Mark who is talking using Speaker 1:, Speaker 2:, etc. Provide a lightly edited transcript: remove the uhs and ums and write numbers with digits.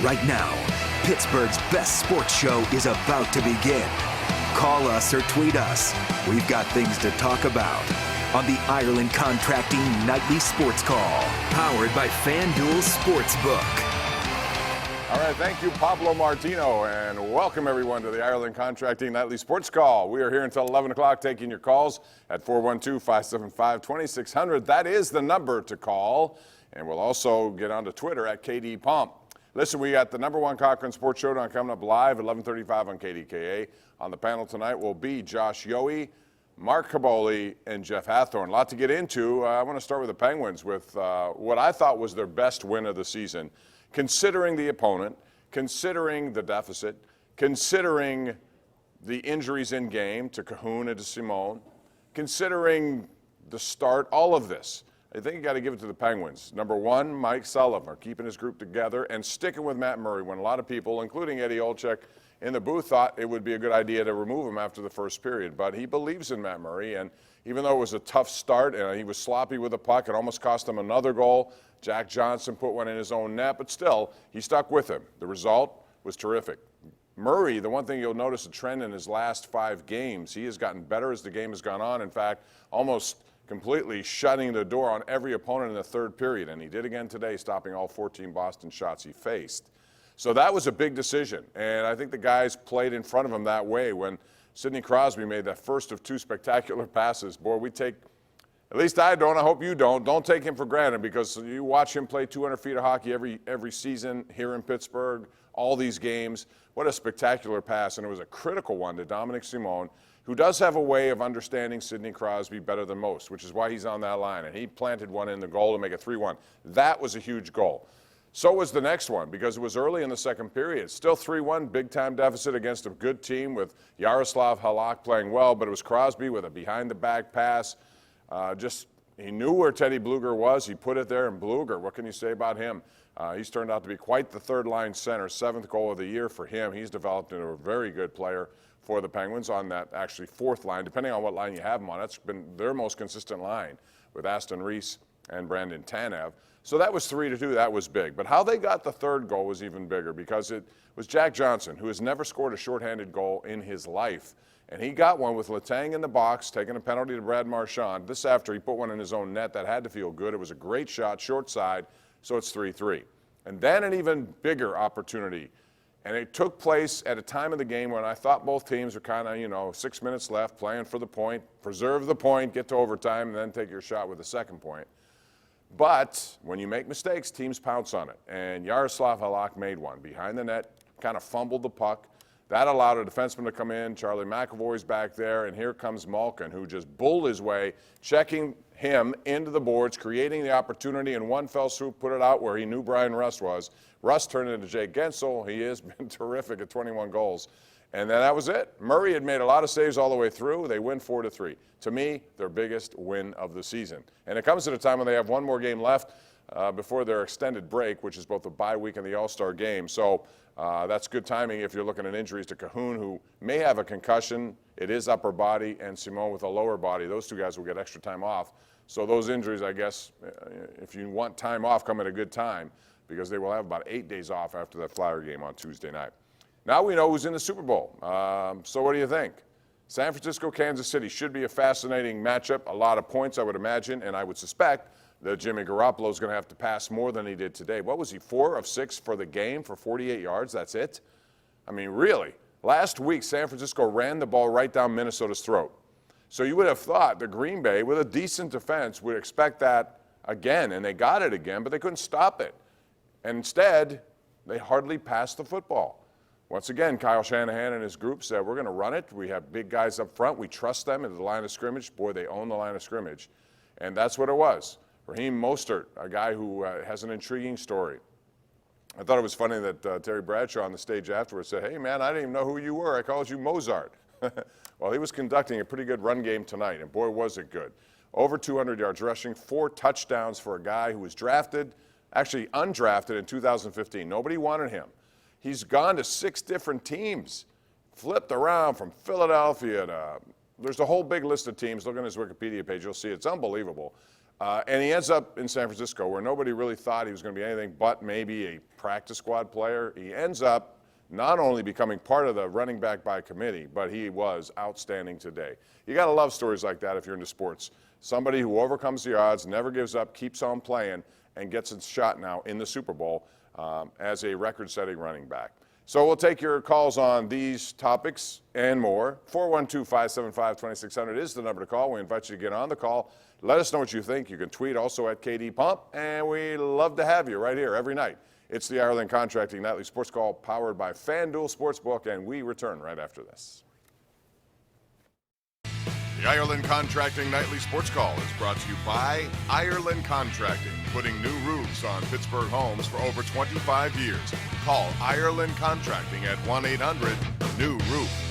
Speaker 1: Right now, Pittsburgh's best sports show is about to begin. Call us or tweet us. We've got things to talk about on the Ireland Contracting Nightly Sports Call, powered by FanDuel Sportsbook.
Speaker 2: All right, thank you, Pablo Martino, and welcome everyone to the Ireland Contracting Nightly Sports Call. We are here until 11 o'clock taking your calls at 412-575-2600. That is the number to call, and we'll also get onto Twitter at KDPomp. Listen, we got the #1 Cochran Sports Showdown coming up live at 11:35 on KDKA. On the panel tonight will be Josh Yohe, Mark Caboli, and Jeff Hathorn. A lot to get into. I want to start with the Penguins with what I thought was their best win of the season. Considering the opponent, considering the deficit, considering the injuries in game to Cahoon and to Simone, considering the start, all of this, I think you got to give it to the Penguins. #1, Mike Sullivan are keeping his group together and sticking with Matt Murray when a lot of people, including Eddie Olczyk in the booth, thought it would be a good idea to remove him after the first period. But he believes in Matt Murray, and even though it was a tough start and he was sloppy with the puck, it almost cost him another goal. Jack Johnson put one in his own net, but still, he stuck with him. The result was terrific. Murray, the one thing you'll notice a trend in his last 5 games, he has gotten better as the game has gone on. In fact, almost completely shutting the door on every opponent in the third period, and he did again today, stopping all 14 Boston shots he faced. So that was a big decision, and I think the guys played in front of him that way. When Sidney Crosby made that first of 2 spectacular passes, boy, we take, at least I don't, I hope you don't take him for granted, because you watch him play 200 feet of hockey every season here in Pittsburgh, all these games. What a spectacular pass, and it was a critical one to Dominic Simone, who does have a way of understanding Sidney Crosby better than most, which is why he's on that line, and he planted one in the goal to make it 3-1. That was a huge goal. So was the next one, because it was early in the second period. Still 3-1, big-time deficit against a good team with Yaroslav Halak playing well, but it was Crosby with a behind-the-back pass. He knew where Teddy Bluger was. He put it there, and Bluger, what can you say about him? He's turned out to be quite the third-line center, 7th goal of the year for him. He's developed into a very good player for the Penguins on that actually 4th line, depending on what line you have him on. That's been their most consistent line with Aston Reese and Brandon Tanev. So that was 3-2. That was big. But how they got the third goal was even bigger, because it was Jack Johnson, who has never scored a shorthanded goal in his life. And he got one with Letang in the box, taking a penalty to Brad Marchand. This after he put one in his own net. That had to feel good. It was a great shot, short side, so it's 3-3. And then an even bigger opportunity. And it took place at a time of the game when I thought both teams were kind of, 6 minutes left, playing for the point, preserve the point, get to overtime, and then take your shot with the second point. But when you make mistakes, teams pounce on it. And Yaroslav Halak made one behind the net, kind of fumbled the puck. That allowed a defenseman to come in. Charlie McAvoy's back there, and here comes Malkin, who just bulled his way, checking him into the boards, creating the opportunity, and one fell swoop put it out where he knew Brian Rust was. Rust turned into Jake Gensel. He has been terrific at 21 goals. And then that was it. Murray had made a lot of saves all the way through. They win 4-3. To me, their biggest win of the season. And it comes at a time when they have one more game left before their extended break, which is both the bye week and the All-Star game. So that's good timing if you're looking at injuries to Cahoon, who may have a concussion. It is upper body, and Simone with a lower body. Those two guys will get extra time off. So those injuries, I guess, if you want time off, come at a good time, because they will have about 8 days off after that Flyer game on Tuesday night. Now we know who's in the Super Bowl. So what do you think? San Francisco, Kansas City should be a fascinating matchup. A lot of points, I would imagine, and I would suspect that Jimmy Garoppolo is going to have to pass more than he did today. What was he, 4 of 6 for the game for 48 yards? That's it? I mean, really. Last week, San Francisco ran the ball right down Minnesota's throat. So you would have thought that Green Bay, with a decent defense, would expect that again, and they got it again, but they couldn't stop it. And instead, they hardly passed the football. Once again, Kyle Shanahan and his group said, we're going to run it. We have big guys up front. We trust them at the line of scrimmage. Boy, they own the line of scrimmage. And that's what it was. Raheem Mostert, a guy who has an intriguing story. I thought it was funny that Terry Bradshaw on the stage afterwards said, hey, man, I didn't even know who you were. I called you Mozart. Well, he was conducting a pretty good run game tonight, and boy, was it good. Over 200 yards rushing, 4 touchdowns for a guy who was drafted, actually undrafted in 2015. Nobody wanted him. He's gone to 6 different teams, flipped around from Philadelphia to, there's a whole big list of teams. Look on his Wikipedia page, you'll see it's unbelievable. And he ends up in San Francisco, where nobody really thought he was going to be anything but maybe a practice squad player. He ends up not only becoming part of the running back by committee, but he was outstanding today. You got to love stories like that if you're into sports. Somebody who overcomes the odds, never gives up, keeps on playing, and gets a shot now in the Super Bowl as a record-setting running back. So we'll take your calls on these topics and more. 412-575-2600 is the number to call. We invite you to get on the call. Let us know what you think. You can tweet also at KD Pump, and we love to have you right here every night. It's the Ireland Contracting Nightly Sports Call powered by FanDuel Sportsbook, and we return right after this. The Ireland Contracting Nightly Sports Call is brought to you by Ireland Contracting, putting new roofs on Pittsburgh homes for over 25 years. Call Ireland Contracting at 1-800-NEW-ROOF.